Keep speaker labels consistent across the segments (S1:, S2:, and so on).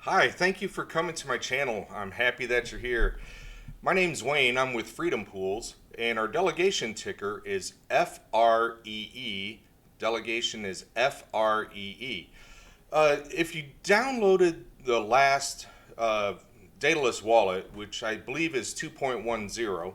S1: Hi, thank you for coming to my channel. I'm happy that you're here. My name's Wayne. I'm with Freedom Pools, and our delegation ticker is FREE. Delegation is FREE. If you downloaded the last Daedalus Wallet, which I believe is 2.10,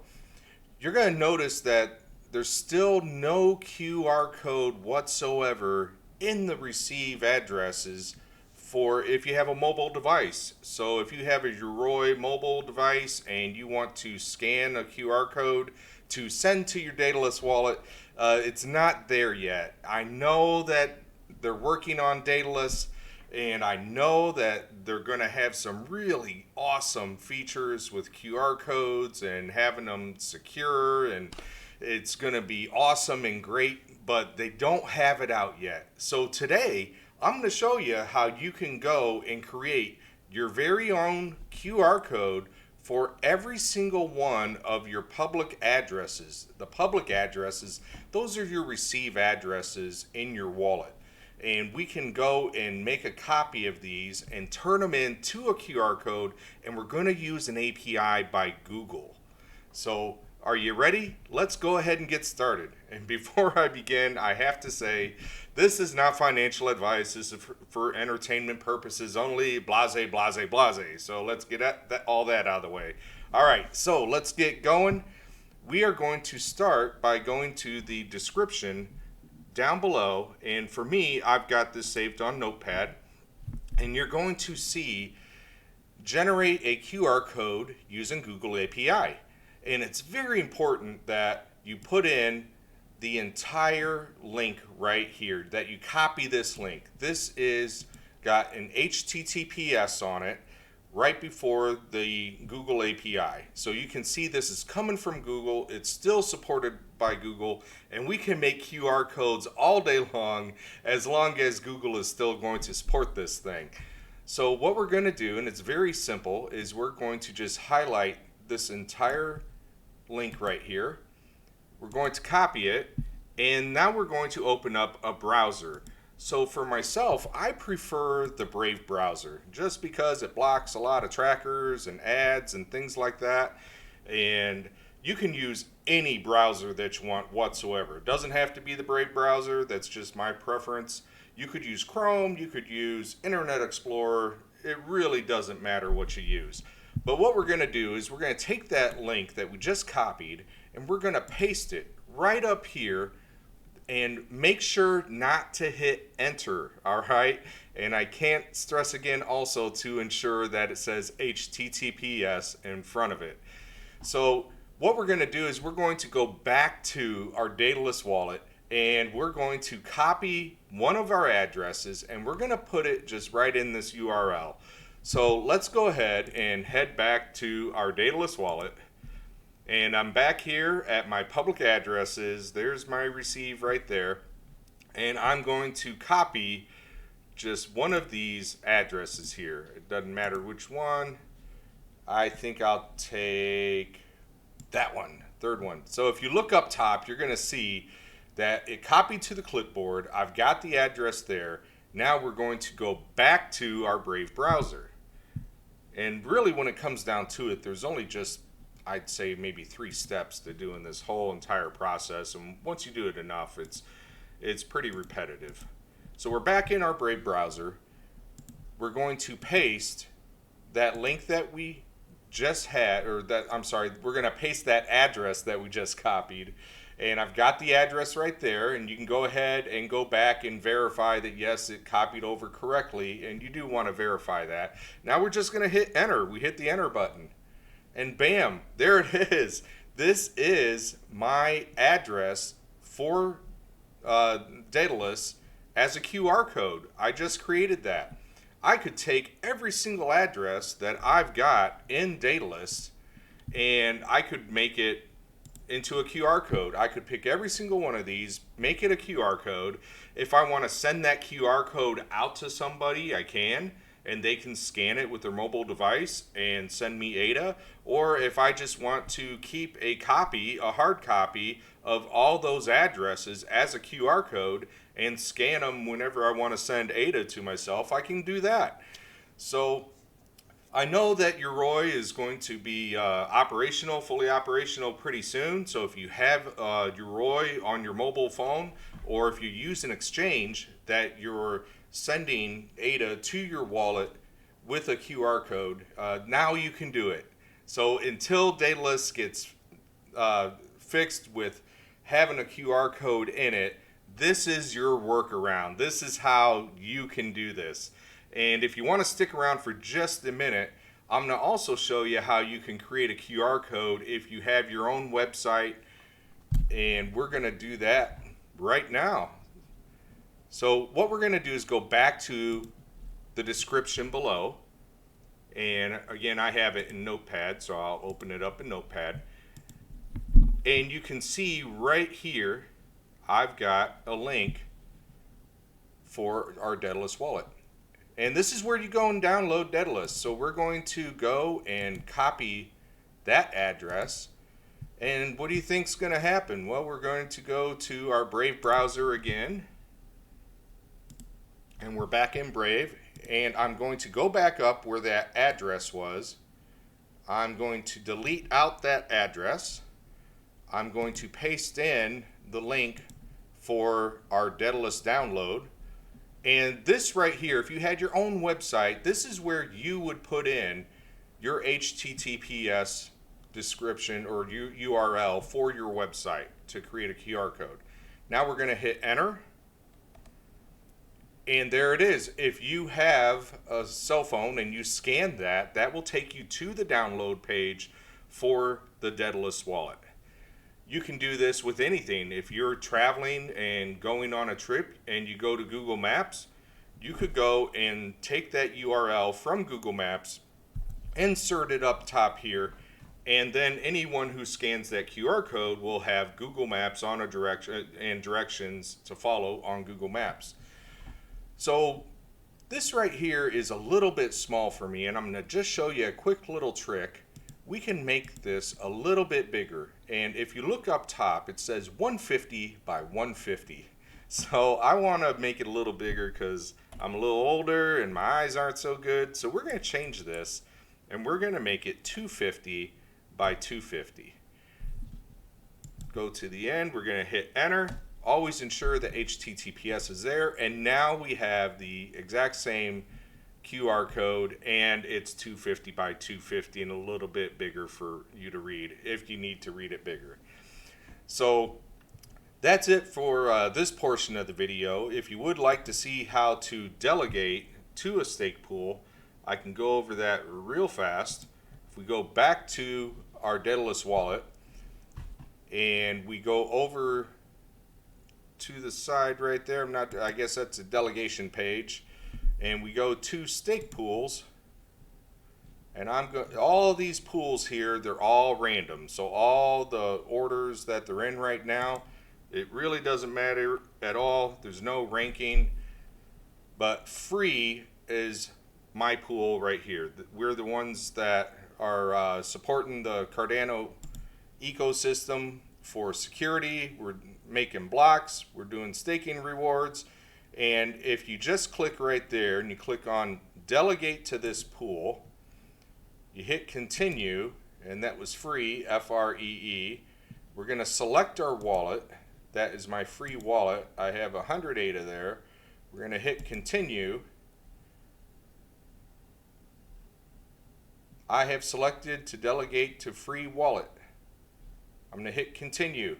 S1: you're going to notice that there's still no QR code whatsoever in the receive addresses for if you have a mobile device. So if you have a Yoroi mobile device and you want to scan a QR code to send to your Daedalus wallet, it's not there yet. I know that they're working on Daedalus, and I know that they're going to have some really awesome features with QR codes and having them secure, and it's going to be awesome and great, but they don't have it out yet. So today, I'm going to show you how you can go and create your very own QR code for every single one of your public addresses. The public addresses, those are your receive addresses in your wallet. And we can go and make a copy of these and turn them into a QR code, and we're going to use an API by Google. So are you ready? Let's go ahead and get started. And before I begin, I have to say, this is not financial advice. This is for entertainment purposes only, blase, blase, blase. So let's get all that out of the way. All right, so let's get going. We are going to start by going to the description down below. And for me, I've got this saved on Notepad. And you're going to see generate a QR code using Google API. And it's very important that you put in the entire link right here, that you copy this link. This is got an HTTPS on it right before the Google API. So you can see this is coming from Google. It's still supported by Google, and we can make QR codes all day long as Google is still going to support this thing. So what we're going to do, and it's very simple, is we're going to just highlight this entire link right here. We're going to copy it, and now we're going to open up a browser. So for myself, I prefer the Brave browser just because it blocks a lot of trackers and ads and things like that. And you can use any browser that you want whatsoever. It doesn't have to be the Brave browser. That's just my preference. You could use Chrome, you could use Internet Explorer. It really doesn't matter what you use. But what we're going to do is we're going to take that link that we just copied and we're going to paste it right up here, and make sure not to hit enter, all right? And I can't stress again also to ensure that it says HTTPS in front of it. So what we're going to do is we're going to go back to our Daedalus wallet, and we're going to copy one of our addresses, and we're going to put it just right in this URL. So let's go ahead and head back to our Daedalus wallet. And I'm back here at my public addresses. There's my receive right there. And I'm going to copy just one of these addresses here. It doesn't matter which one. I think I'll take that one, third one. So if you look up top, you're going to see that it copied to the clipboard. I've got the address there. Now we're going to go back to our Brave browser. And really, when it comes down to it, there's only just, I'd say, maybe 3 steps to doing this whole entire process. And once you do it enough, it's pretty repetitive. So we're back in our Brave browser. We're going to paste that link that we just had, we're going to paste that address that we just copied. And I've got the address right there, and you can go ahead and go back and verify that yes, it copied over correctly, and you do want to verify that. Now we're just going to hit enter. We hit the enter button, and bam, there it is. This is my address for Daedalus as a QR code. I just created that. I could take every single address that I've got in Daedalus, and I could make it into a QR code. I could pick every single one of these, make it a QR code. If I want to send that QR code out to somebody, I can, and they can scan it with their mobile device and send me ADA. Or if I just want to keep a copy, a hard copy of all those addresses as a QR code and scan them whenever I want to send ADA to myself, I can do that. So I know that Yoroi is going to be operational, fully operational pretty soon. So if you have Yoroi on your mobile phone, or if you use an exchange that you're sending ADA to your wallet with a QR code, now you can do it. So until Daedalus gets fixed with having a QR code in it, this is your workaround. This is how you can do this. And if you want to stick around for just a minute, I'm going to also show you how you can create a QR code if you have your own website. And we're going to do that right now. So what we're going to do is go back to the description below. And again, I have it in Notepad, so I'll open it up in Notepad. And you can see right here, I've got a link for our Daedalus Wallet. And this is where you go and download Daedalus. So we're going to go and copy that address. And what do you think's going to happen? Well, we're going to go to our Brave browser again. And we're back in Brave. And I'm going to go back up where that address was. I'm going to delete out that address. I'm going to paste in the link for our Daedalus download. And this right here, if you had your own website, this is where you would put in your HTTPS description or URL for your website to create a QR code. Now we're going to hit enter. And there it is. If you have a cell phone and you scan that, that will take you to the download page for the Daedalus Wallet. You can do this with anything. If you're traveling and going on a trip and you go to Google Maps, you could go and take that URL from Google Maps, insert it up top here, and then anyone who scans that QR code will have Google Maps on a direction and directions to follow on Google Maps. So this right here is a little bit small for me, and I'm going to just show you a quick little trick. We can make this a little bit bigger, and if you look up top, it says 150 by 150. So I want to make it a little bigger because I'm a little older and my eyes aren't so good. So we're going to change this, and we're going to make it 250 by 250. Go to the end, we're going to hit enter. Always ensure that HTTPS is there, and now we have the exact same QR code, and it's 250 by 250 and a little bit bigger for you to read if you need to read it bigger. So that's it for this portion of the video. If you would like to see how to delegate to a stake pool, I can go over that real fast. If we go back to our Daedalus wallet and we go over to the side right there, I guess that's a delegation page, and we go to stake pools, and all of these pools here, they're all random. So all the orders that they're in right now, it really doesn't matter at all. There's no ranking, but free is my pool right here. We're the ones that are supporting the Cardano ecosystem for security. We're making blocks, we're doing staking rewards, and if you just click right there and you click on delegate to this pool, you hit continue, and that was free, FREE. We're going to select our wallet. That is my free wallet. I have 100 ADA there. We're going to hit continue. I have selected to delegate to free wallet. I'm going to hit continue.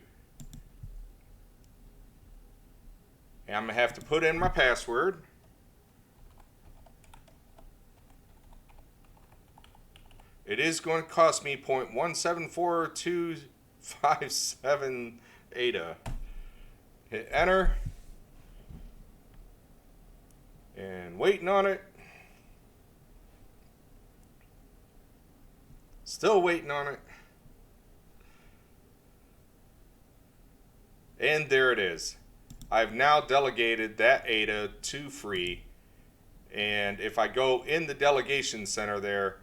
S1: And I'm going to have to put in my password. It is going to cost me 0.174257 ADA. Hit enter. And waiting on it. Still waiting on it. And there it is. I've now delegated that ADA to free, and if I go in the delegation center there,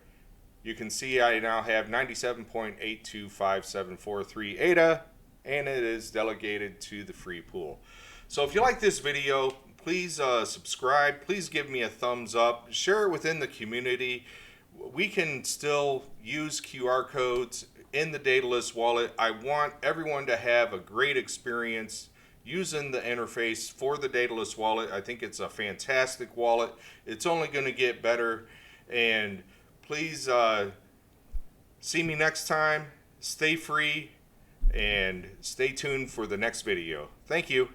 S1: you can see I now have 97.825743 ADA, and it is delegated to the free pool. So if you like this video, please subscribe, please give me a thumbs up, share it within the community. we can still use QR codes in the Daedalus wallet. I want everyone to have a great experience using the interface for the Daedalus wallet. I think it's a fantastic wallet. It's only going to get better. And please see me next time. Stay free and stay tuned for the next video. Thank you.